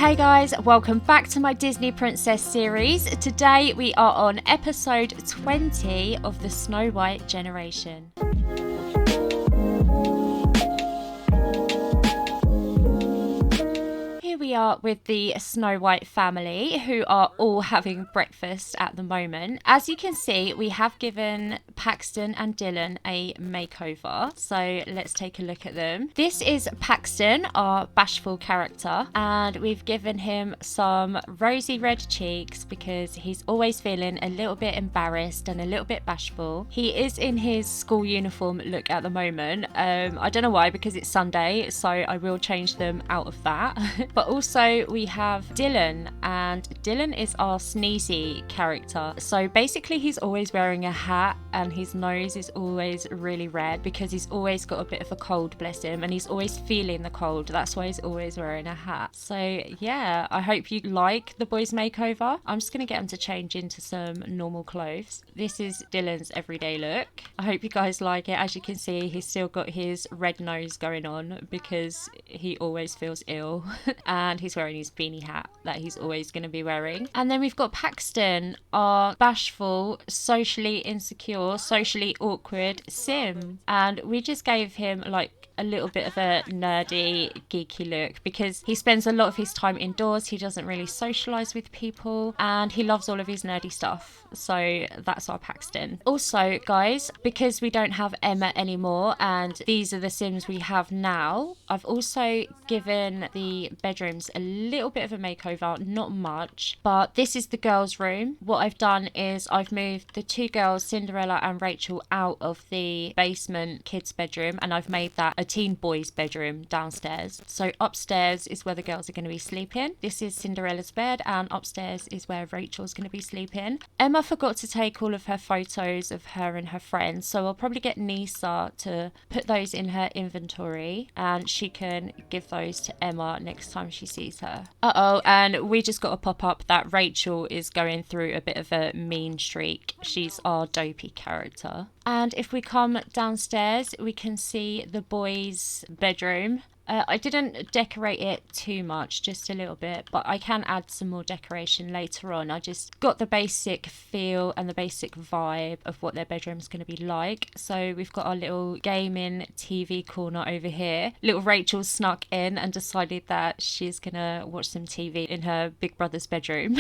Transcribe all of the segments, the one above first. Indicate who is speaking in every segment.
Speaker 1: Hey guys, welcome back to my Disney Princess series. Today we are on episode 20 of the Snow White generation. Here we are with the Snow White family who are all having breakfast at the moment. As you can see, we have given Paxton and Dylan a makeover. So let's take a look at them. This is Paxton, our bashful character, and we've given him some rosy red cheeks because he's always feeling a little bit embarrassed and a little bit bashful. He is in his school uniform look at the moment. I don't know why, because it's Sunday, so I will change them out of that. But also we have Dylan, and Dylan is our sneezy character. So basically he's always wearing a hat and his nose is always really red because he's always got a bit of a cold, bless him, and he's always feeling the cold. That's why he's always wearing a hat. So yeah, I hope you like the boys makeover. I'm just gonna get him to change into some normal clothes. This is Dylan's everyday look. I hope you guys like it. As you can see, he's still got his red nose going on because he always feels ill. And he's wearing his beanie hat that he's always going to be wearing. And then we've got Paxton, our bashful, socially insecure, socially awkward sim. And we just gave him like a little bit of a nerdy, geeky look because he spends a lot of his time indoors. He doesn't really socialize with people and he loves all of his nerdy stuff. So that's our Paxton. Also, guys, because we don't have Emma anymore and these are the Sims we have now, I've also given the bedrooms a little bit of a makeover, not much, but this is the girls' room. What I've done is I've moved the two girls, Cinderella and Rachel, out of the basement kids' bedroom and I've made that a teen boys' bedroom downstairs. So upstairs is where the girls are going to be sleeping. This is Cinderella's bed and upstairs is where Rachel's going to be sleeping. Emma forgot to take all of her photos of her and her friends, so I'll probably get Nisa to put those in her inventory and she can give those to Emma next time she sees her. And we just got a pop-up that Rachel is going through a bit of a mean streak. She's our dopey character. And if we come downstairs, we can see the boys' bedroom. I didn't decorate it too much, just a little bit, but I can add some more decoration later on. I just got the basic feel and the basic vibe of what their bedroom's going to be like. So we've got our little gaming TV corner over here. Little Rachel snuck in and decided that she's going to watch some TV in her big brother's bedroom.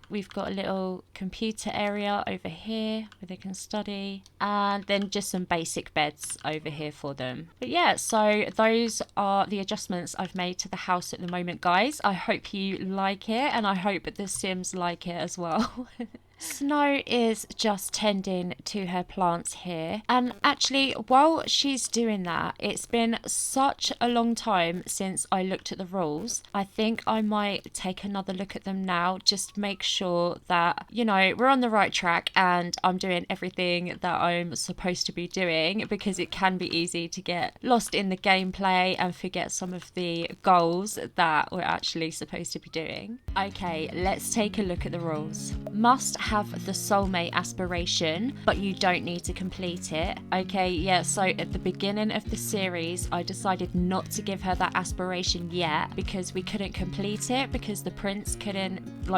Speaker 1: We've got a little computer area over here where they can study, and then just some basic beds over here for them. But yeah, so those are the adjustments I've made to the house at the moment, guys. I hope you like it and I hope the Sims like it as well. Snow is just tending to her plants here, and actually while she's doing that, it's been such a long time since I looked at the rules. I think I might take another look at them now, just make sure that, you know, we're on the right track and I'm doing everything that I'm supposed to be doing, because it can be easy to get lost in the gameplay and forget some of the goals that we're actually supposed to be doing. Okay, let's take a look at the rules. Must have the soulmate aspiration, but you don't need to complete it. Okay, yeah, so at the beginning of the series I decided not to give her that aspiration yet because we couldn't complete it, because the prince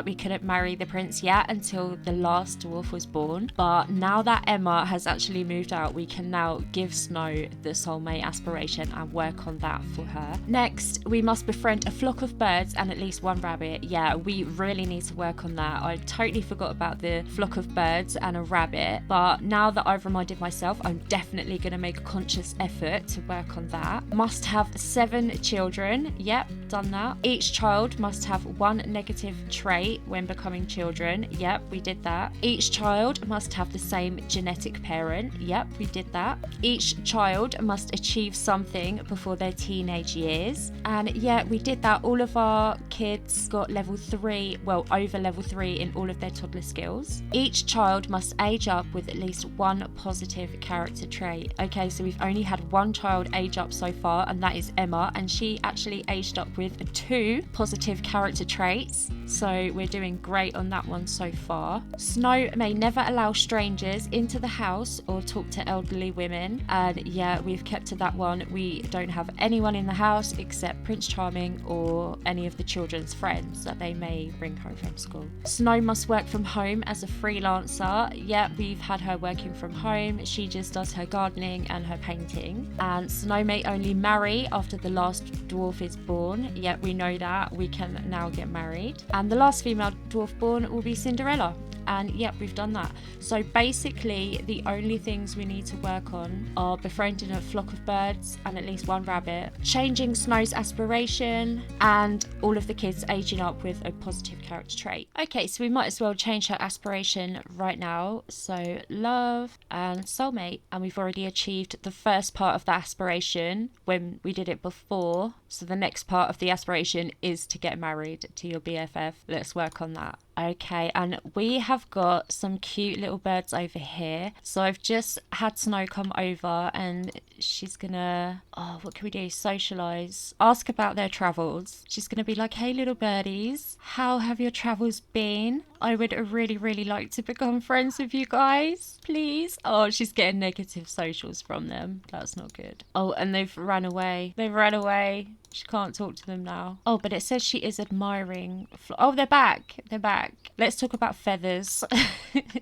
Speaker 1: we couldn't marry the prince yet until the last dwarf was born. But now that Emma has actually moved out, we can now give Snow the soulmate aspiration and work on that for her. Next, we must befriend a flock of birds and at least one rabbit. Yeah, we really need to work on that. I totally forgot about the flock of birds and a rabbit, but now that I've reminded myself, I'm definitely going to make a conscious effort to work on that. Must have 7 children. Yep, done that. Each child must have 1 negative trait when becoming children. Yep, we did that. Each child must have the same genetic parent. Yep, we did that. Each child must achieve something before their teenage years. And yeah, we did that. All of our kids got level 3, well, over level 3 in all of their toddler skills. skills. Each child must age up with at least one positive character trait. Okay, so we've only had one child age up so far, and that is Emma, and she actually aged up with 2 positive character traits. So we're doing great on that one so far. Snow may never allow strangers into the house or talk to elderly women. And yeah, we've kept to that one. We don't have anyone in the house except Prince Charming or any of the children's friends that they may bring home from school. Snow must work from home as a freelancer. Yeah, we've had her working from home. She just does her gardening and her painting. And Snow may only marry after the last dwarf is born. Yeah, we know that. We can now get married. And the last female dwarf born will be Cinderella. And yep, we've done that. So basically the only things we need to work on are befriending a flock of birds and at least one rabbit, changing Snow's aspiration, and all of the kids aging up with a positive character trait. Okay, so we might as well change her aspiration right now. So love and soulmate, and we've already achieved the first part of the aspiration when we did it before. So the next part of the aspiration is to get married to your BFF. Let's work on that. Okay, and we have got some cute little birds over here. So I've just had Snow come over and she's gonna, what can we do? Socialize. Ask about their travels. She's gonna be like, hey little birdies, how have your travels been? I would really, really like to become friends with you guys, please. Oh, she's getting negative socials from them. That's not good. Oh, and they've run away. They've run away. She can't talk to them now. Oh, but it says she is admiring. Oh, they're back. They're back. Let's talk about feathers.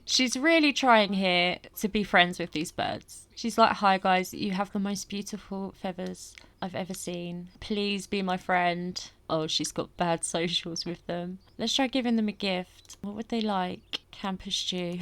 Speaker 1: She's really trying here to be friends with these birds. She's like, hi guys, you have the most beautiful feathers I've ever seen. Please be my friend. Oh, she's got bad socials with them. Let's try giving them a gift. What would they like? Campus stew.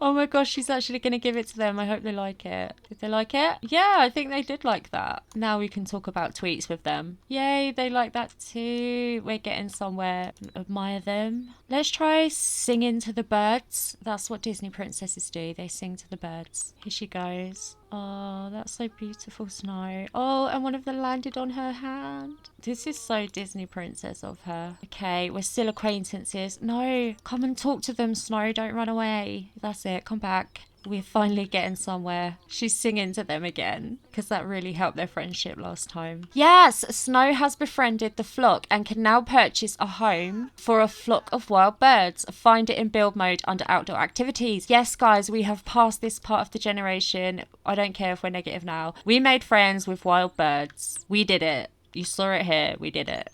Speaker 1: Oh my gosh, she's actually going to give it to them. I hope they like it. Did they like it? Yeah, I think they did like that. Now we can talk about tweets with them. Yay, they like that too. We're getting somewhere. Admire them. Let's try singing to the birds. That's what Disney princesses do. They sing to the birds. Here she goes. Oh, that's so beautiful, Snow. Oh, and one of them landed on her hand. This is so Disney princess of her. Okay, we're still acquaintances. No, come and talk to them, Snow. Don't run away. That's it. Come back. We're finally getting somewhere. She's singing to them again because that really helped their friendship last time. Yes, Snow has befriended the flock and can now purchase a home for a flock of wild birds. Find it in build mode under outdoor activities. Yes, guys, we have passed this part of the generation. I don't care if we're negative now. We made friends with wild birds. We did it. You saw it here. We did it.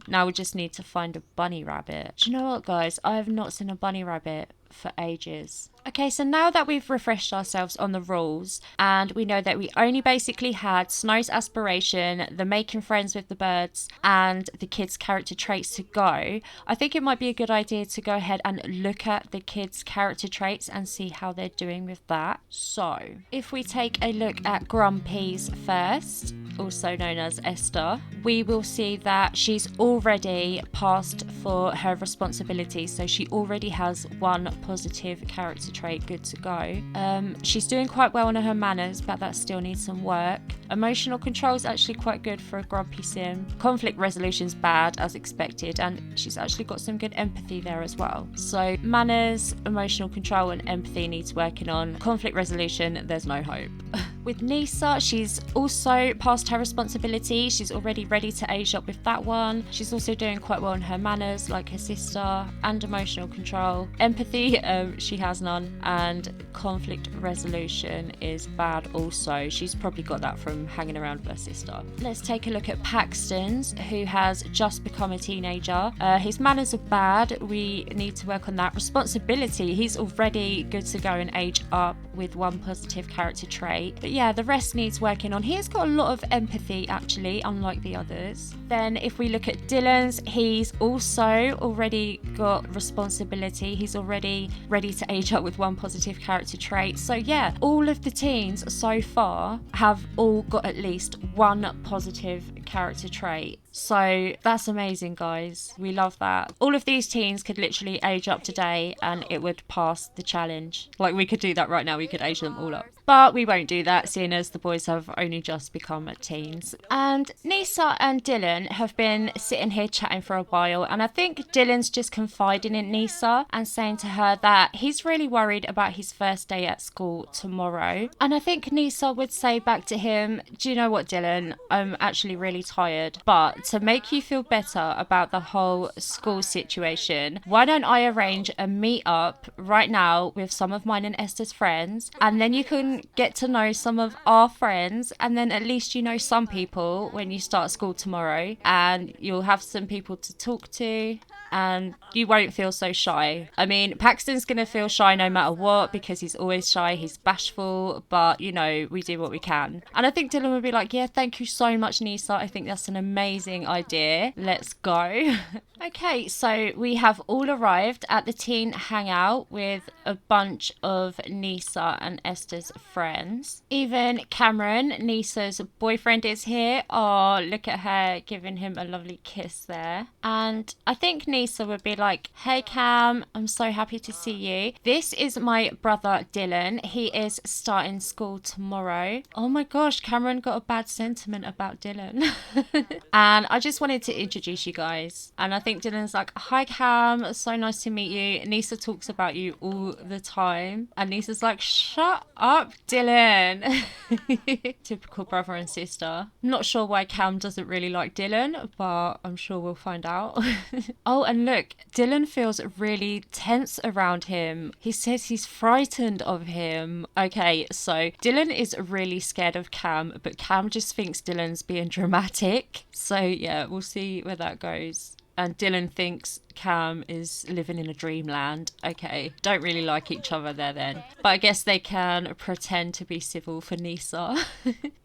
Speaker 1: Now we just need to find a bunny rabbit. Do you know what, guys? I have not seen a bunny rabbit for ages. Okay, so now that we've refreshed ourselves on the rules and we know that we only basically had Snow's aspiration, the making friends with the birds, and the kids' character traits to go, I think it might be a good idea to go ahead and look at the kids' character traits and see how they're doing with that. So, if we take a look at Grumpy's first, also known as Esther, we will see that she's already passed for her responsibilities. So she already has one positive character trait good to go. She's doing quite well on her manners, but that still needs some work. Emotional control is actually quite good for a grumpy sim. Conflict resolution's bad as expected, and she's actually got some good empathy there as well. So manners, emotional control and empathy needs working on. Conflict resolution, there's no hope. With Nisa, she's also passed her responsibility. She's already ready to age up with that one. She's also doing quite well in her manners, like her sister, and emotional control. Empathy, she has none, and conflict resolution is bad also. She's probably got that from hanging around with her sister. Let's take a look at Paxton's, who has just become a teenager. His manners are bad. We need to work on that. Responsibility, he's already good to go and age up with one positive character trait. But yeah, the rest needs working on. He's got a lot of empathy actually, unlike the others. Then if we look at Dylan's, he's also already got responsibility. He's already ready to age up with one positive character trait. So yeah, all of the teens so far have all got at least one positive character trait. So that's amazing, guys. We love that. All of these teens could literally age up today and it would pass the challenge. Like, we could do that right now. We could age them all up. But we won't do that, seeing as the boys have only just become teens. And Nisa and Dylan have been sitting here chatting for a while. And I think Dylan's just confiding in Nisa and saying to her that he's really worried about his first day at school tomorrow. And I think Nisa would say back to him, do you know what, Dylan? I'm actually really tired. But to make you feel better about the whole school situation, why don't I arrange a meet up right now with some of mine and Esther's friends, and then you can get to know some of our friends, and then at least you know some people when you start school tomorrow, and you'll have some people to talk to, and you won't feel so shy. I mean, Paxton's going to feel shy no matter what because he's always shy, he's bashful, but you know, we do what we can. And I think Dylan would be like, yeah, thank you so much, Nisa. I think that's an amazing idea. Let's go. Okay, so we have all arrived at the teen hangout with a bunch of Nisa and Esther's friends. Even Cameron, Nisa's boyfriend, is here. Oh, look at her giving him a lovely kiss there. And I think Nisa would be like, hey Cam, I'm so happy to see you. This is my brother Dylan. He is starting school tomorrow. Oh my gosh, Cameron got a bad sentiment about Dylan. And I just wanted to introduce you guys. And I think Dylan's like, hi Cam, so nice to meet you. Nisa talks about you all the time. And Nisa's like, shut up, Dylan. Typical brother and sister. I'm not sure why Cam doesn't really like Dylan, but I'm sure we'll find out. Oh, and look, Dylan feels really tense around him. He says he's frightened of him. Okay, so Dylan is really scared of Cam, but Cam just thinks Dylan's being dramatic. So yeah, we'll see where that goes. And Dylan thinks Cam is living in a dreamland. Okay, don't really like each other there then. But I guess they can pretend to be civil for Nisa.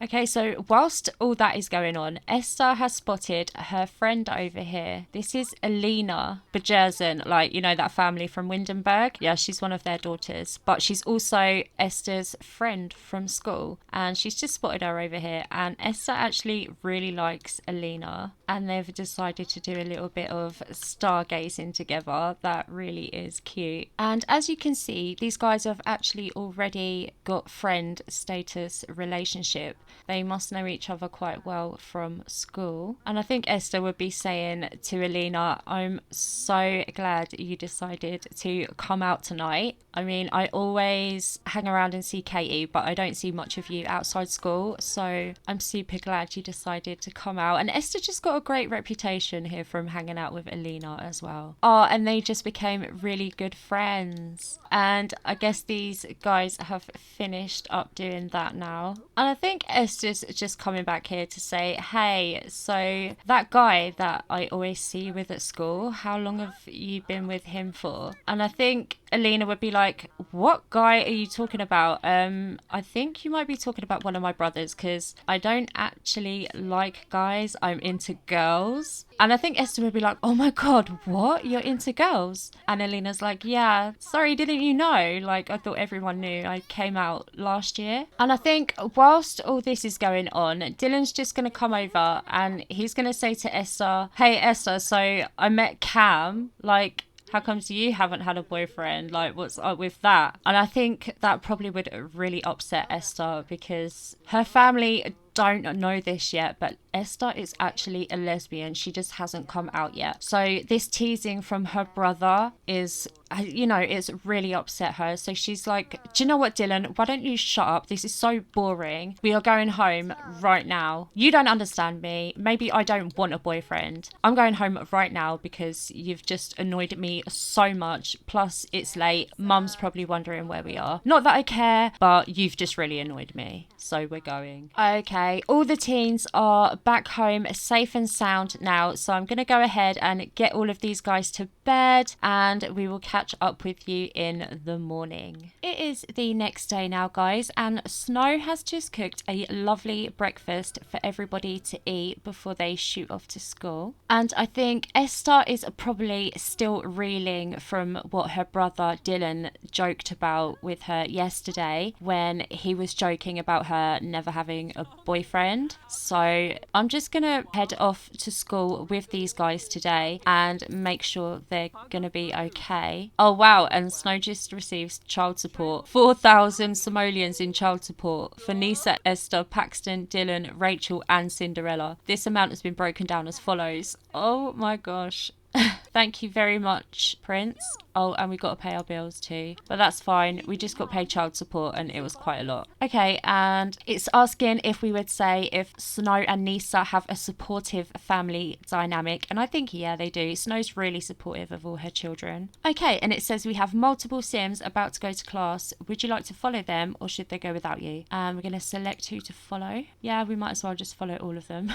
Speaker 1: Okay, so whilst all that is going on, Esther has spotted her friend over here. This is Alina Bajerzen, like, you know, that family from Windenburg. Yeah, she's one of their daughters. But she's also Esther's friend from school. And she's just spotted her over here. And Esther actually really likes Alina. And they've decided to do a little bit of stargazing together. That really is cute. And as you can see, these guys have actually already got friend status relationship. They must know each other quite well from school. And I think Esther would be saying to Alina, I'm so glad you decided to come out tonight. I mean, I always hang around and see Katie, but I don't see much of you outside school. So I'm super glad you decided to come out. And Esther just got a great reputation here from hanging out with Alina as well. Oh, and they just became really good friends. And I guess these guys have finished up doing that now. And I think Esther's just coming back here to say, hey, so that guy that I always see you with at school, how long have you been with him for? And I think Alina would be like, what guy are you talking about? I think you might be talking about one of my brothers, because I don't actually like guys. I'm into girls. And I think Esther would be like, oh my God, what? You're into girls? And Alina's like, yeah, sorry, didn't you know? Like, I thought everyone knew. I came out last year. And I think whilst all this is going on, Dylan's just going to come over and he's going to say to Esther, hey, Esther, so I met Cam, like, how comes you haven't had a boyfriend? Like, what's up with that? And I think that probably would really upset Esther because her family don't know this yet, but Esther is actually a lesbian. She just hasn't come out yet. So this teasing from her brother is, you know, it's really upset her. So she's like, do you know what, Dylan? Why don't you shut up? This is so boring. We are going home right now. You don't understand me. Maybe I don't want a boyfriend. I'm going home right now because you've just annoyed me so much. Plus, it's late. Mum's probably wondering where we are. Not that I care, but you've just really annoyed me. So we're going. Okay, all the teens are back home safe and sound now. So I'm going to go ahead and get all of these guys to bed, and we will catch up with you in the morning. It is the next day now, guys, and Snow has just cooked a lovely breakfast for everybody to eat before they shoot off to school. And I think Esther is probably still reeling from what her brother Dylan joked about with her yesterday when he was joking about her never having a boyfriend. So I'm just gonna head off to school with these guys today and make sure they're gonna be okay. Oh wow, and Snow just receives child support. 4,000 simoleons in child support for Nisa, Esther, Paxton, Dylan, Rachel and Cinderella. This amount has been broken down as follows. Oh my gosh. Thank you very much, Prince. Oh, and we got to pay our bills too. But that's fine. We just got paid child support and it was quite a lot. Okay, and it's asking if we would say if Snow and Nisa have a supportive family dynamic. And I think, yeah, they do. Snow's really supportive of all her children. Okay, and it says we have multiple Sims about to go to class. Would you like to follow them or should they go without you? We're going to select who to follow. Yeah, we might as well just follow all of them.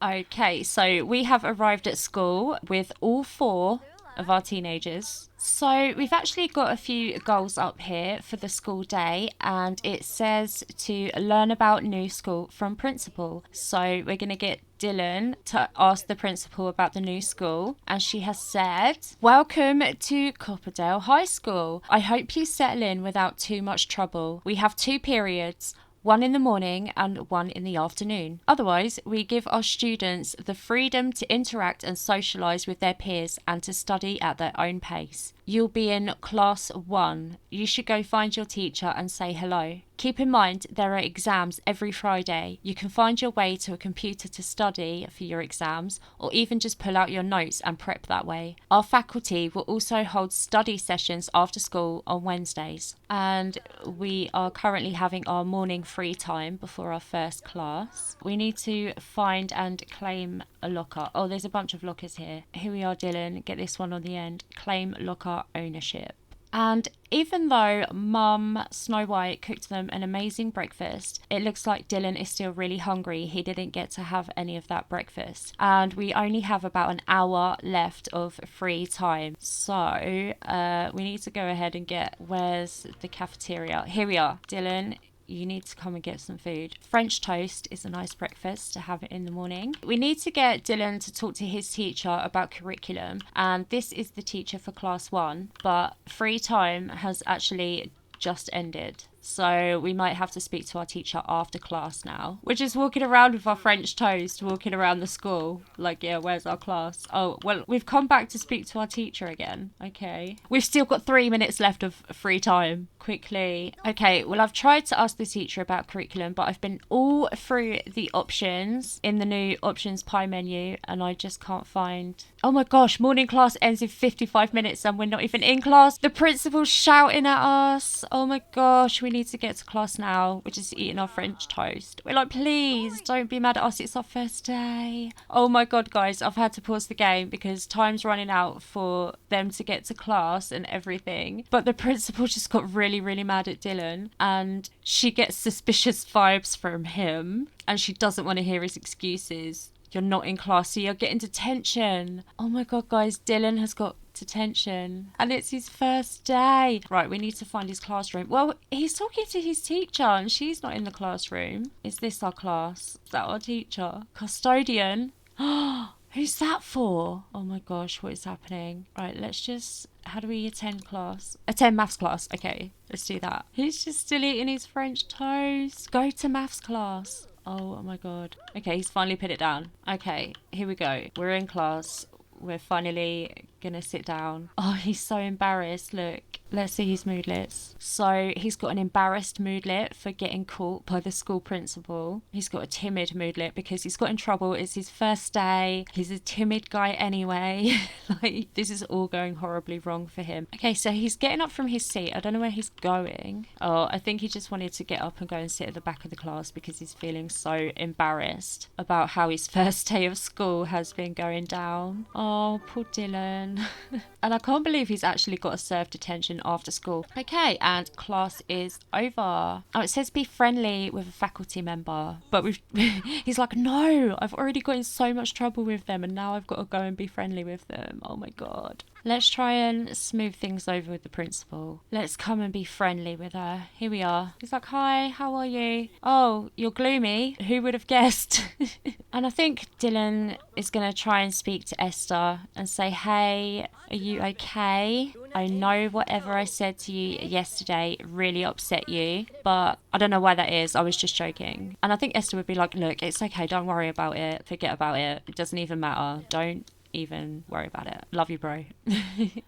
Speaker 1: Okay, so we have arrived at school with all 4 of our teenagers. So we've actually got a few goals up here for the school day, and it says to learn about new school from principal. So we're going to get Dylan to ask the principal about the new school, and she has said, "Welcome to Copperdale High School. I hope you settle in without too much trouble. We have 2 periods. 1 in the morning and 1 in the afternoon. Otherwise, we give our students the freedom to interact and socialise with their peers and to study at their own pace. You'll be in class 1. You should go find your teacher and say hello. Keep in mind there are exams every Friday. You can find your way to a computer to study for your exams or even just pull out your notes and prep that way. Our faculty will also hold study sessions after school on Wednesdays. And we are currently having our morning free time before our first class. We need to find and claim a locker. Oh, there's a bunch of lockers here. Here we are, Dylan. Get this one on the end. Claim locker ownership. And even though Mum Snow White cooked them an amazing breakfast, it looks like Dylan is still really hungry. He didn't get to have any of that breakfast. And we only have about an hour left of free time. So we need to go ahead and where's the cafeteria? Here we are. Dylan, you need to come and get some food. French toast is a nice breakfast to have it in the morning. We need to get Dylan to talk to his teacher about curriculum, and this is the teacher for class 1, but free time has actually just ended. So we might have to speak to our teacher after class now. We're just walking around with our French toast, walking around the school. Like, yeah, where's our class? Oh, well, we've come back to speak to our teacher again. Okay. We've still got 3 minutes left of free time. Quickly. Okay, well, I've tried to ask the teacher about curriculum, but I've been all through the options in the new options pie menu, and I just can't find... Oh my gosh, morning class ends in 55 minutes and we're not even in class. The principal's shouting at us. Oh my gosh, we need to get to class now. We're just eating our French toast. We're like, please don't be mad at us. It's our first day. Oh my God, guys, I've had to pause the game because time's running out for them to get to class and everything. But the principal just got really, really mad at Dylan, and she gets suspicious vibes from him, and she doesn't want to hear his excuses. You're not in class, so you're getting detention. Oh my God, guys, Dylan has got detention and it's his first day. Right, we need to find his classroom. Well, he's talking to his teacher and she's not in the classroom. Is this our class? Is that our teacher? Custodian? Who's that for? Oh my gosh, what is happening? Right, let's just... How do we attend class? Attend maths class. Okay, let's do that. He's just still eating his French toast. Go to maths class. Oh my God. Okay, he's finally put it down. Okay, here we go. We're in class. We're finally gonna sit down. Oh, he's so embarrassed. Look, let's see his moodlets. So he's got an embarrassed moodlet for getting caught by the school principal. He's got a timid moodlet because he's got in trouble. It's his first day. He's a timid guy anyway. Like, this is all going horribly wrong for him. Okay, so he's getting up from his seat. I don't know where he's going. Oh, I think he just wanted to get up and go and sit at the back of the class because he's feeling so embarrassed about how his first day of school has been going down. Oh, poor Dylan. And I can't believe he's actually got a served detention detention after school. Okay, and class is over. Oh, it says be friendly with a faculty member, but he's like, no, I've already got in so much trouble with them and now I've got to go and be friendly with them. Oh my god. Let's try and smooth things over with the principal. Let's come and be friendly with her. Here we are. He's like, hi, how are you? Oh, you're gloomy. Who would have guessed? And I think Dylan is going to try and speak to Esther and say, hey, are you okay? I know whatever I said to you yesterday really upset you, but I don't know why that is. I was just joking. And I think Esther would be like, look, it's okay. Don't worry about it. Forget about it. It doesn't even matter. Don't even worry about it. Love you, bro.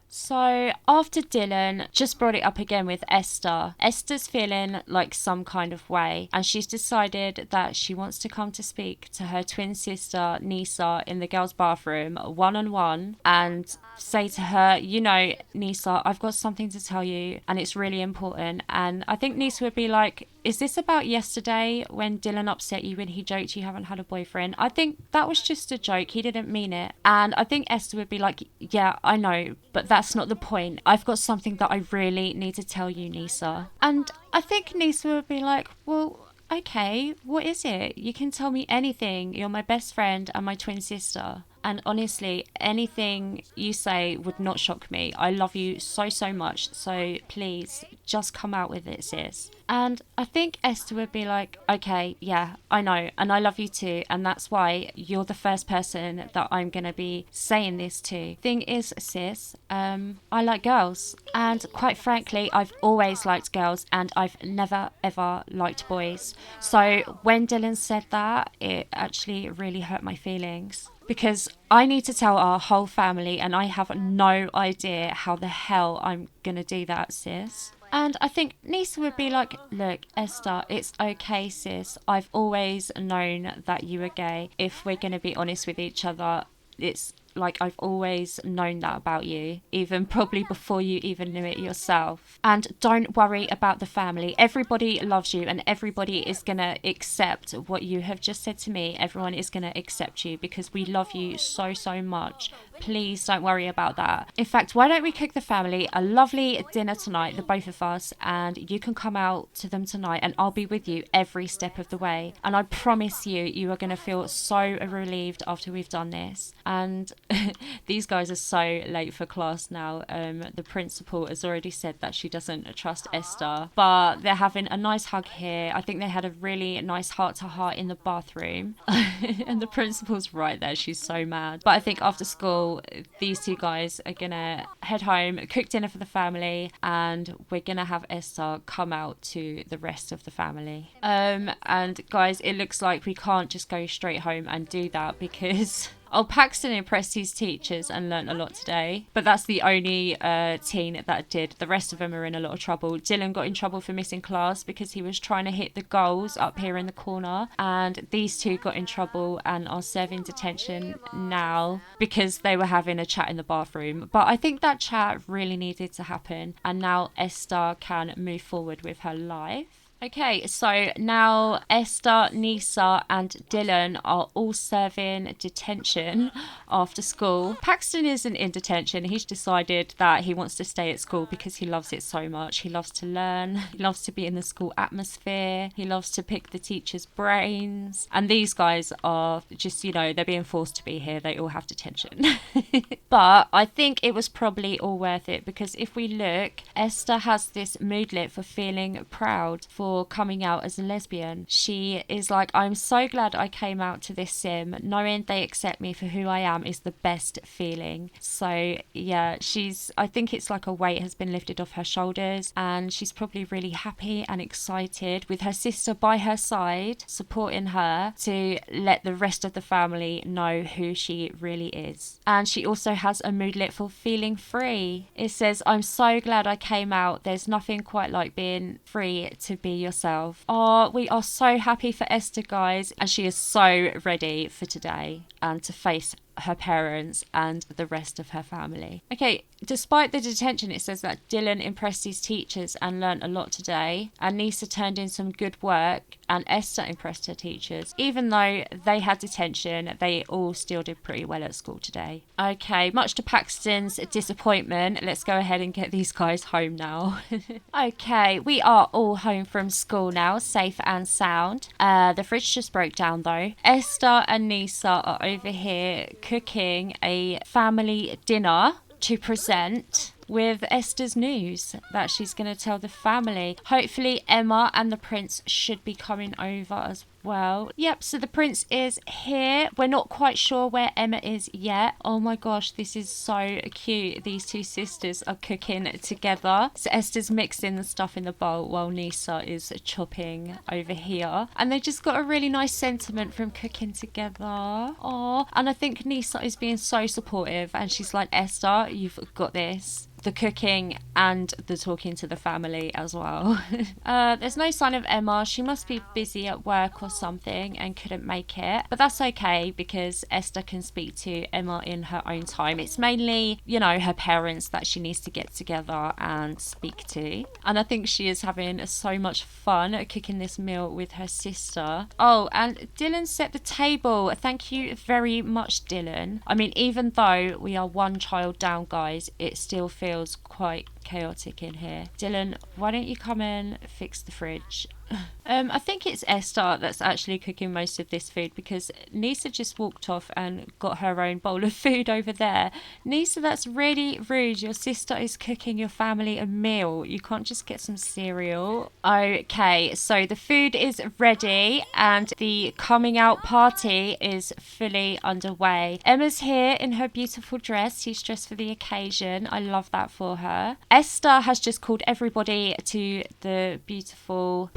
Speaker 1: So after Dylan just brought it up again with Esther, Esther's feeling like some kind of way, and she's decided that she wants to come to speak to her twin sister Nisa in the girls' bathroom one-on-one and say to her, you know, Nisa, I've got something to tell you and it's really important. And I think Nisa would be like, is this about yesterday when Dylan upset you when he joked you haven't had a boyfriend? I think that was just a joke. He didn't mean it. And I think Esther would be like, yeah, I know, but that's not the point. I've got something that I really need to tell you, Nisa. And I think Nisa would be like, well, okay, what is it? You can tell me anything. You're my best friend and my twin sister. And honestly, anything you say would not shock me. I love you so, so much. So please, just come out with it, sis. And I think Esther would be like, okay, yeah, I know. And I love you too. And that's why you're the first person that I'm going to be saying this to. Thing is, sis, I like girls. And quite frankly, I've always liked girls and I've never, ever liked boys. So when Dylan said that, it actually really hurt my feelings. Because I need to tell our whole family and I have no idea how the hell I'm going to do that, sis. And I think Nisa would be like, look, Esther, it's okay, sis. I've always known that you were gay. If we're going to be honest with each other, it's like I've always known that about you, even probably before you even knew it yourself. And don't worry about the family. Everybody loves you and everybody is going to accept what you have just said to me. Everyone is going to accept you because we love you so, so much. Please don't worry about that. In fact, why don't we cook the family a lovely dinner tonight, the both of us, and you can come out to them tonight and I'll be with you every step of the way. And I promise you, you are going to feel so relieved after we've done this. And these guys are so late for class now. The principal has already said that she doesn't trust Esther, but they're having a nice hug here. I think they had a really nice heart-to-heart in the bathroom. And the principal's right there. She's so mad. But I think after school, these two guys are gonna head home, cook dinner for the family, and we're gonna have Esther come out to the rest of the family. And guys, it looks like we can't just go straight home and do that because Paxton impressed his teachers and learnt a lot today, but that's the only teen that did. The rest of them are in a lot of trouble. Dylan got in trouble for missing class because he was trying to hit the goals up here in the corner, and these two got in trouble and are serving detention now because they were having a chat in the bathroom. But I think that chat really needed to happen, and now Esther can move forward with her life. Okay, so now Esther, Nisa and Dylan are all serving detention after school. Paxton isn't in detention. He's decided that he wants to stay at school because he loves it so much. He loves to learn. He loves to be in the school atmosphere. He loves to pick the teachers' brains. And these guys are just, you know, they're being forced to be here. They all have detention. But I think it was probably all worth it because if we look, Esther has this moodlet for feeling proud for coming out as a lesbian. She is like, I'm so glad I came out to this sim. Knowing they accept me for who I am is the best feeling. So yeah, I think it's like a weight has been lifted off her shoulders and she's probably really happy and excited with her sister by her side, supporting her to let the rest of the family know who she really is. And she also has a moodlet for feeling free. It says, I'm so glad I came out. There's nothing quite like being free to be yourself. Oh, we are so happy for Esther, guys, and she is so ready for today and to face her parents and the rest of her family. Okay, despite the detention, it says that Dylan impressed his teachers and learnt a lot today, and Nisa turned in some good work, and Esther impressed her teachers. Even though they had detention, they all still did pretty well at school today. Okay, much to Paxton's disappointment, let's go ahead and get these guys home now. Okay, we are all home from school now, safe and sound. The fridge just broke down though. Esther and Nisa are over here cooking a family dinner to present with Esther's news that she's going to tell the family. Hopefully Emma and the prince should be coming over as well. Yep, so the prince is here. We're not quite sure where Emma is yet. Oh my gosh, this is so cute. These two sisters are cooking together. So Esther's mixing the stuff in the bowl while Nisa is chopping over here. And they just got a really nice sentiment from cooking together. Oh, and I think Nisa is being so supportive, and she's like, Esther, you've got this. The cooking and the talking to the family as well. There's no sign of Emma. She must be busy at work or something and couldn't make it. But that's okay, because Esther can speak to Emma in her own time. It's mainly, you know, her parents that she needs to get together and speak to. And I think she is having so much fun cooking this meal with her sister. Oh, and Dylan set the table. Thank you very much, Dylan. I mean, even though we are one child down, guys, it still feels quite chaotic in here. Dylan, why don't you come and fix the fridge? I think it's Esther that's actually cooking most of this food, because Nisa just walked off and got her own bowl of food over there. Nisa, that's really rude. Your sister is cooking your family a meal. You can't just get some cereal. Okay, so the food is ready and the coming out party is fully underway. Emma's here in her beautiful dress. She's dressed for the occasion. I love that for her. Esther has just called everybody to the beautiful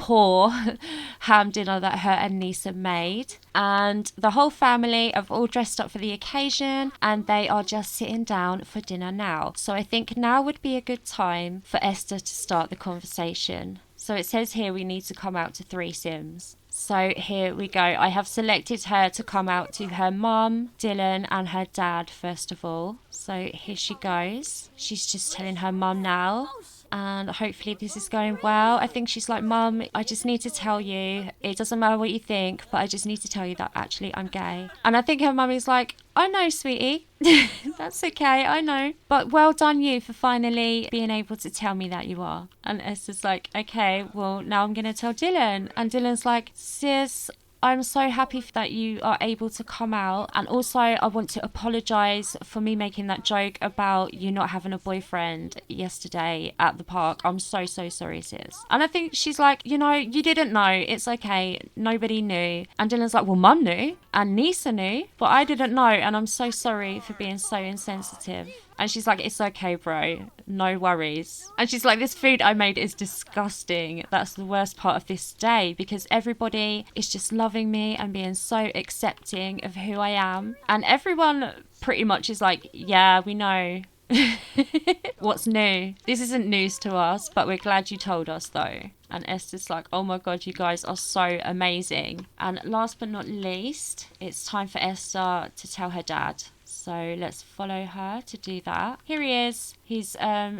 Speaker 1: ham dinner that her and Nisa made, and the whole family have all dressed up for the occasion and they are just sitting down for dinner now. So I think now would be a good time for Esther to start the conversation. So it says here we need to come out to 3 Sims. So here we go. I have selected her to come out to her mum, Dylan and her dad first of all. So here she goes. She's just telling her mum now. And hopefully this is going well. I think she's like, Mum, I just need to tell you, it doesn't matter what you think, but I just need to tell you that actually I'm gay. And I think her mum is like, I know, sweetie. That's okay, I know. But well done you for finally being able to tell me that you are. And Esther's like, okay, well, now I'm going to tell Dylan. And Dylan's like, sis, I'm so happy that you are able to come out, and also I want to apologise for me making that joke about you not having a boyfriend yesterday at the park. I'm so sorry, sis. And I think she's like, you know, you didn't know, it's okay, nobody knew. And Dylan's like, well, Mum knew and Nisa knew, but I didn't know, and I'm so sorry for being so insensitive. And she's like, it's okay, bro. No worries. And she's like, this food I made is disgusting. That's the worst part of this day, because everybody is just loving me and being so accepting of who I am. And everyone pretty much is like, yeah, we know. What's new? This isn't news to us, but we're glad you told us though. And Esther's like, oh my God, you guys are so amazing. And last but not least, it's time for Esther to tell her dad. So let's follow her to do that. Here he is. He's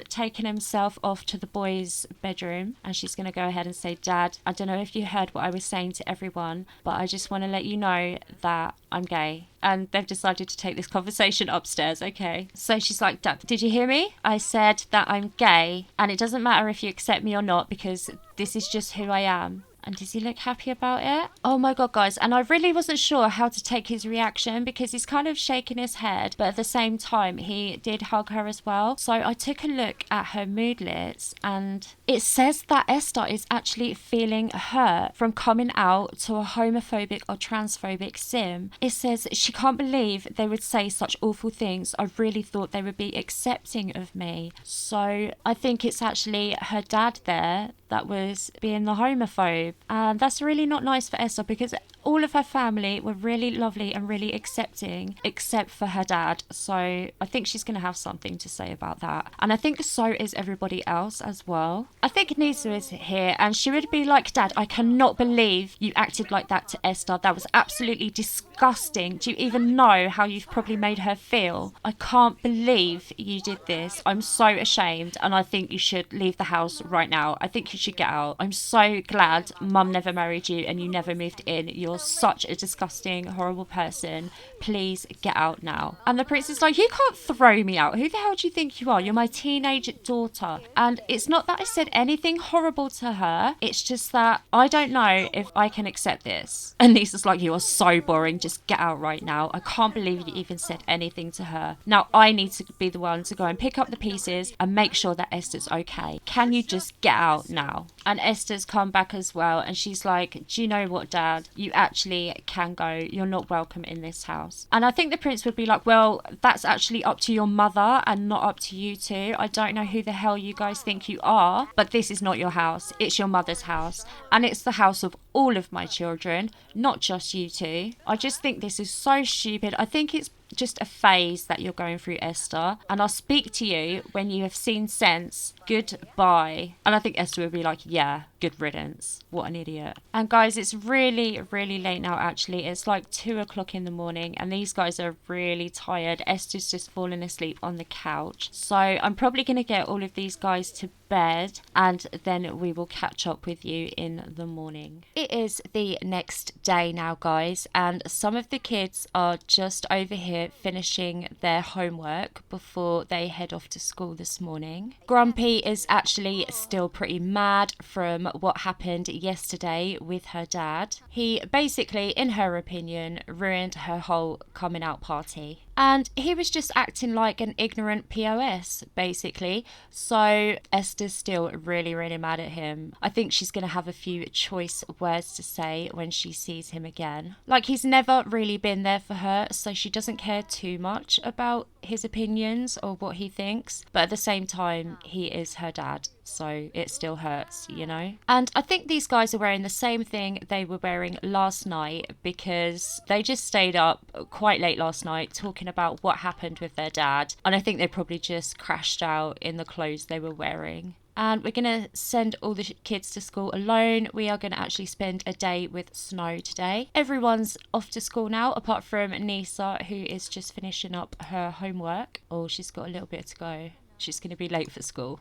Speaker 1: taken himself off to the boys' bedroom, and she's going to go ahead and say, Dad, I don't know if you heard what I was saying to everyone, but I just want to let you know that I'm gay. And they've decided to take this conversation upstairs, okay? So she's like, Dad, did you hear me? I said that I'm gay, and it doesn't matter if you accept me or not, because this is just who I am. And does he look happy about it? Oh my God, guys. And I really wasn't sure how to take his reaction, because he's kind of shaking his head, but at the same time, he did hug her as well. So I took a look at her moodlets, and it says that Esther is actually feeling hurt from coming out to a homophobic or transphobic sim. It says she can't believe they would say such awful things. I really thought they would be accepting of me. So I think it's actually her dad there that was being the homophobe. with. And that's really not nice for Esther, because all of her family were really lovely and really accepting, except for her dad. So I think she's going to have something to say about that. And I think so is everybody else as well. I think Nisa is here and she would be like, Dad, I cannot believe you acted like that to Esther. That was absolutely disgusting. Do you even know how you've probably made her feel? I can't believe you did this. I'm so ashamed and I think you should leave the house right now. I think you should get out. I'm so glad Mum never married you and you never moved in. You're such a disgusting, horrible person. Please get out now. And the prince is like, you can't throw me out. Who the hell do you think you are? You're my teenage daughter. And it's not that I said anything horrible to her. It's just that I don't know if I can accept this. And Lisa's like, you are so boring. Just get out right now. I can't believe you even said anything to her. Now I need to be the one to go and pick up the pieces and make sure that Esther's okay. Can you just get out now? And Esther's come back as well. And she's like, do you know what, Dad? You actually can go. You're not welcome in this house. And I think the prince would be like, well, that's actually up to your mother and not up to you two. I don't know who the hell you guys think you are, but this is not your house. It's your mother's house. And it's the house of all of my children, not just you two. I just think this is so stupid. I think it's just a phase that you're going through, Esther, and I'll speak to you when you have seen sense. Goodbye. And I think Esther would be like, yeah, good riddance. What an idiot. And guys, it's really, really late now actually. It's like 2 o'clock in the morning and these guys are really tired. Esther's just fallen asleep on the couch. So I'm probably going to get all of these guys to bed and then we will catch up with you in the morning. It is the next day now, guys, and some of the kids are just over here finishing their homework before they head off to school this morning. Grumpy is actually still pretty mad from what happened yesterday with her dad. He basically, in her opinion, ruined her whole coming out party. And he was just acting like an ignorant POS, basically. So Esther's still really, really mad at him. I think she's going to have a few choice words to say when she sees him again. Like, he's never really been there for her, so she doesn't care too much about his opinions or what he thinks. But at the same time, he is her dad, so it still hurts, you know? And I think these guys are wearing the same thing they were wearing last night because they just stayed up quite late last night talking about what happened with their dad. And I think they probably just crashed out in the clothes they were wearing. And we're going to send all the kids to school alone. We are going to actually spend a day with Snow today. Everyone's off to school now, apart from Nisa, who is just finishing up her homework. Oh, she's got a little bit to go. She's going to be late for school.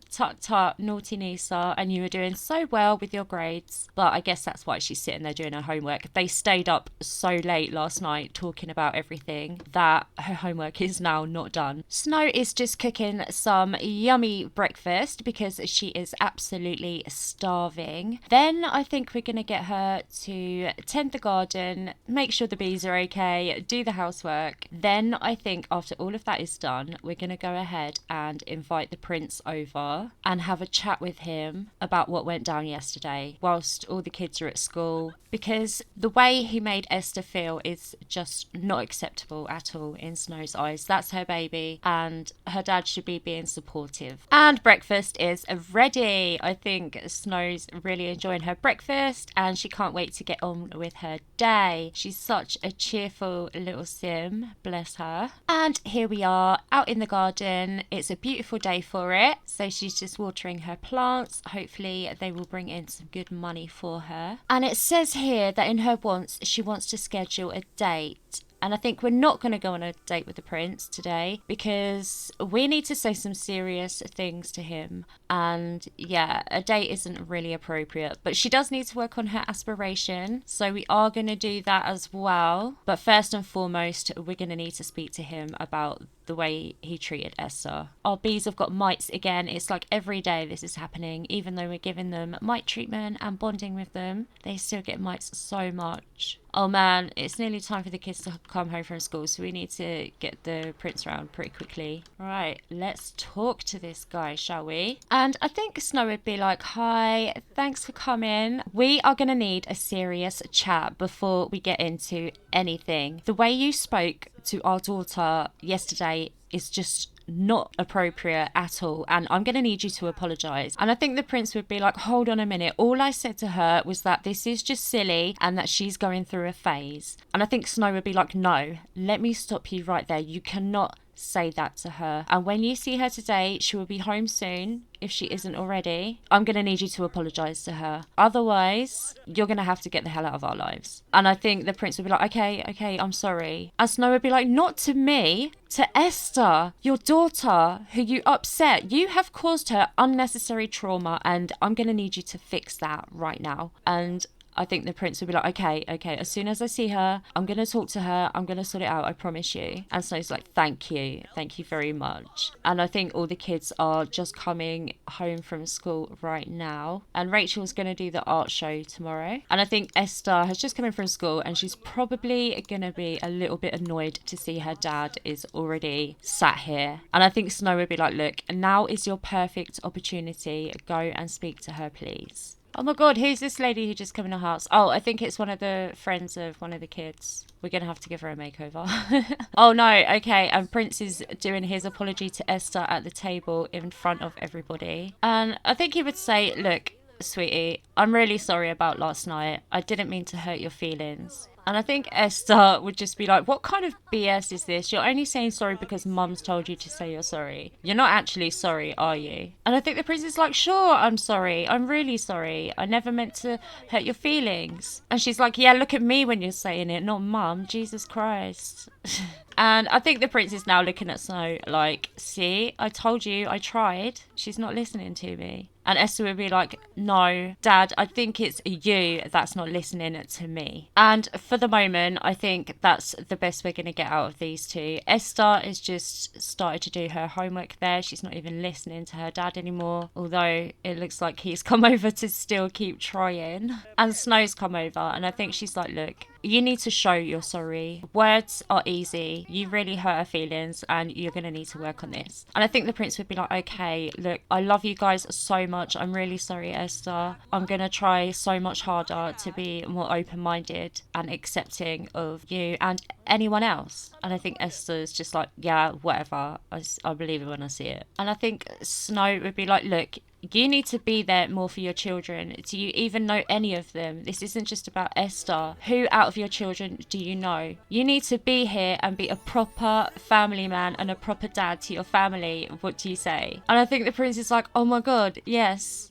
Speaker 1: Tut tut, naughty Nisa, and you were doing so well with your grades. But I guess that's why she's sitting there doing her homework. They stayed up so late last night talking about everything that her homework is now not done. Snow is just cooking some yummy breakfast because she is absolutely starving. Then I think we're going to get her to tend the garden, make sure the bees are okay, do the housework. Then I think after all of that is done, we're going to go ahead and invite the prince over and have a chat with him about what went down yesterday whilst all the kids are at school, because the way he made Esther feel is just not acceptable at all in Snow's eyes. That's her baby and her dad should be being supportive. And breakfast is ready. I think Snow's really enjoying her breakfast and she can't wait to get on with her day. She's such a cheerful little sim, bless her. And here we are out in the garden. It's a beautiful day for it, so she's just watering her plants. Hopefully they will bring in some good money for her. And it says here that in her wants she wants to schedule a date. And I think we're not going to go on a date with the prince today because we need to say some serious things to him. And yeah, a date isn't really appropriate. But she does need to work on her aspiration. So we are going to do that as well. But first and foremost, we're going to need to speak to him about the way he treated Esther. Our bees have got mites again. It's like every day this is happening. Even though we're giving them mite treatment and bonding with them, they still get mites so much. Oh man, it's nearly time for the kids to come home from school, so we need to get the prince around pretty quickly. Right, let's talk to this guy, shall we? And I think Snow would be like, hi, thanks for coming. We are going to need a serious chat before we get into anything. The way you spoke to our daughter yesterday is just not appropriate at all, and I'm going to need you to apologize. And I think the prince would be like, hold on a minute, all I said to her was that this is just silly and that she's going through a phase. And I think Snow would be like, no, let me stop you right there. You cannot say that to her, and when you see her today, she will be home soon if she isn't already. I'm going to need you to apologize to her, otherwise you're going to have to get the hell out of our lives. And I think the prince would be like, okay, I'm sorry. And Snow would be like, not to me, to Esther, your daughter, who you upset. You have caused her unnecessary trauma, and I'm going to need you to fix that right now. And I think the prince would be like, okay, as soon as I see her, I'm going to talk to her, I'm going to sort it out, I promise you. And Snow's like, thank you very much. And I think all the kids are just coming home from school right now, and Rachel's going to do the art show tomorrow. And I think Esther has just come in from school, and she's probably going to be a little bit annoyed to see her dad is already sat here. And I think Snow would be like, look, now is your perfect opportunity, go and speak to her, please. Oh my god, who's this lady who just came in our house? Oh, I think it's one of the friends of one of the kids. We're going to have to give her a makeover. Oh no, okay. And Prince is doing his apology to Esther at the table in front of everybody. And I think he would say, look, sweetie, I'm really sorry about last night. I didn't mean to hurt your feelings. And I think Esther would just be like, what kind of BS is this? You're only saying sorry because mum's told you to say you're sorry. You're not actually sorry, are you? And I think the prince is like, sure, I'm sorry. I'm really sorry. I never meant to hurt your feelings. And she's like, yeah, look at me when you're saying it, not mum. Jesus Christ. And I think the prince is now looking at Snow like, see, I told you, I tried. She's not listening to me. And Esther would be like, no, Dad, I think it's you that's not listening to me. And for the moment, I think that's the best we're going to get out of these two. Esther has just started to do her homework there. She's not even listening to her dad anymore, although it looks like he's come over to still keep trying. And Snow's come over, and I think she's like, look, you need to show you're sorry. Words are easy. You really hurt her feelings, and you're going to need to work on this. And I think the prince would be like, okay, look, I love you guys so much. I'm really sorry, Esther. I'm going to try so much harder to be more open-minded and accepting of you and anyone else. And I think Esther's just like, yeah, whatever. I believe it when I see it. And I think Snow would be like, look, you need to be there more for your children. Do you even know any of them? This isn't just about Esther. Who out of your children do you know? You need to be here and be a proper family man and a proper dad to your family. What do you say? And I think the prince is like, oh my god, yes.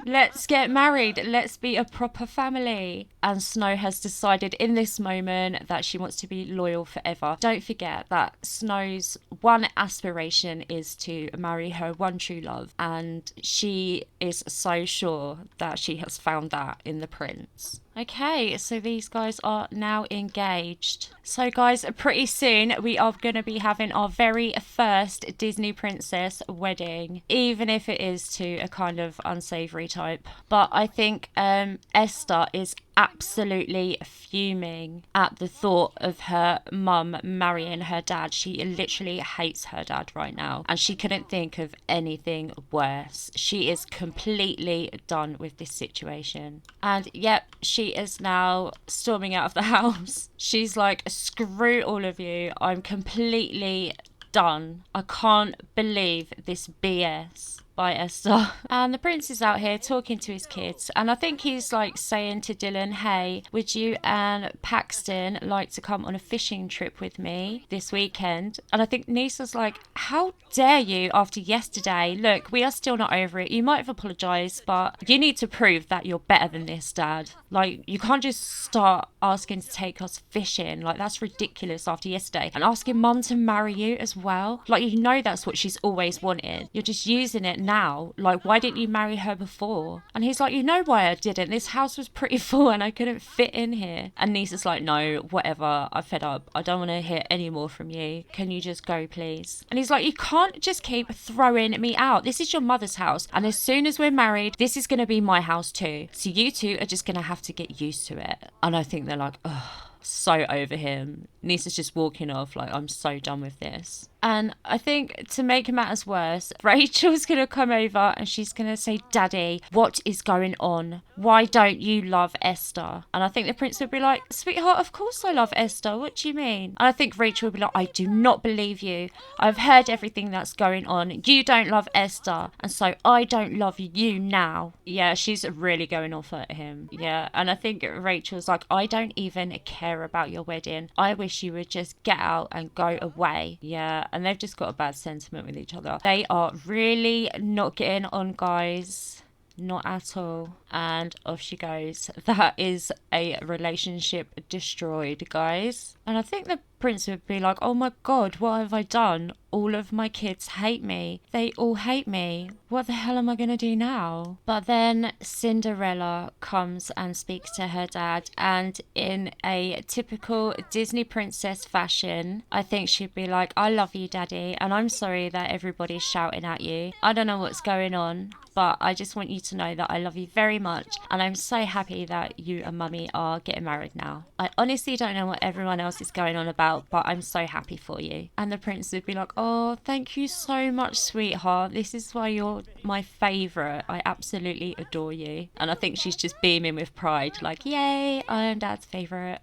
Speaker 1: Let's get married. Let's be a proper family. And Snow has decided in this moment that she wants to be loyal forever. Don't forget that Snow's one aspiration is to marry her one true love. And she is so sure that she has found that in the prince. Okay, so these guys are now engaged. So guys, pretty soon we are going to be having our very first Disney princess wedding, even if it is to a kind of unsavory type. But I think Esther is absolutely fuming at the thought of her mum marrying her dad. She literally hates her dad right now, and she couldn't think of anything worse. She is completely done with this situation. And yep, she is now storming out of the house. She's like, screw all of you. I'm completely done. I can't believe this BS. By Esther. And the prince is out here talking to his kids, and I think he's like saying to Dylan, hey, would you and Paxton like to come on a fishing trip with me this weekend? And I think Nisa's like, how dare you after yesterday? Look, we are still not over it. You might have apologized, but you need to prove that you're better than this, Dad. Like, you can't just start asking to take us fishing. Like, that's ridiculous after yesterday. And asking mum to marry you as well. Like, you know that's what she's always wanted. You're just using it now. Like, why didn't you marry her before? And he's like, you know why I didn't? This house was pretty full and I couldn't fit in here. And Nisa's like, no, whatever, I'm fed up. I don't want to hear any more from you. Can you just go, please? And he's like, you can't just keep throwing me out. This is your mother's house, and as soon as we're married, this is going to be my house too. So you two are just going to have to get used to it. And I think they're like, ugh. so over him. Nisa's just walking off like, I'm so done with this. And I think to make matters worse, Rachel's going to come over and she's going to say, Daddy, what is going on? Why don't you love Esther? And I think the prince would be like, sweetheart, of course I love Esther. What do you mean? And I think Rachel would be like, I do not believe you. I've heard everything that's going on. You don't love Esther. And so I don't love you now. Yeah, she's really going off at him. Yeah. And I think Rachel's like, I don't even care about your wedding. I wish you would just get out and go away. Yeah. And they've just got a bad sentiment with each other. They are really not getting on, guys. Not at all. And off she goes. That is a relationship destroyed, guys. And I think the prince would be like, oh my god, what have I done? All of my kids hate me. They all hate me. What the hell am I going to do now? But then Cinderella comes and speaks to her dad, and in a typical Disney princess fashion, I think she'd be like, I love you, Daddy, and I'm sorry that everybody's shouting at you. I don't know what's going on, but I just want you to know that I love you very much, and I'm so happy that you and Mummy are getting married now. I honestly don't know what everyone else is going on about, but I'm so happy for you. And the prince would be like, oh, thank you so much, sweetheart. This is why you're my favourite. I absolutely adore you. And I think she's just beaming with pride, like, yay, I am Dad's favourite.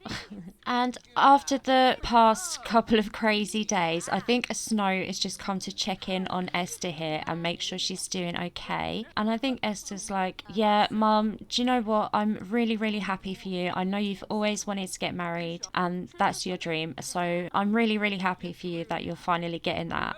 Speaker 1: And after the past couple of crazy days, I think Snow has just come to check in on Esther here and make sure she's doing okay. And I think Esther's like, yeah, Mum, do you know what? I'm really, really happy for you. I know you've always wanted to get married and that's your dream. So I'm really, really happy for you that you're finally getting that.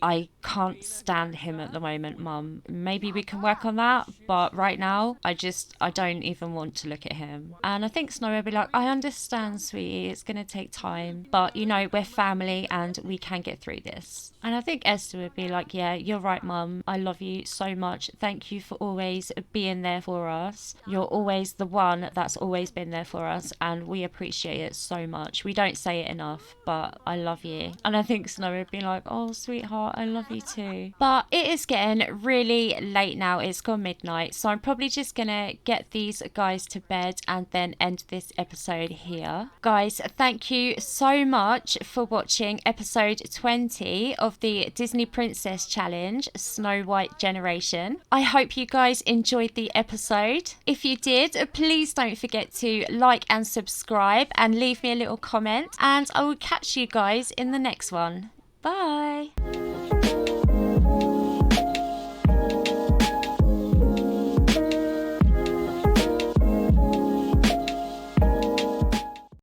Speaker 1: I can't stand him at the moment, Mum. Maybe we can work on that, but right now, I don't even want to look at him. And I think Snow will be like, I understand, sweetie, it's going to take time, but you know, we're family and we can get through this. And I think Esther would be like, yeah, you're right, Mum. I love you so much. Thank you for always being there for us. You're always the one that's always been there for us, and we appreciate it so much. We don't say it enough, but I love you. And I think Snow would be like, oh, sweetheart, I love you too. But it is getting really late now. It's gone midnight, so I'm probably just gonna get these guys to bed and then end this episode here. Guys, thank you so much for watching episode 20 of the Disney Princess Challenge, Snow White Generation. I hope you guys enjoyed the episode. If you did, please don't forget to like and subscribe and leave me a little comment, and I will catch you guys in the next one. Bye.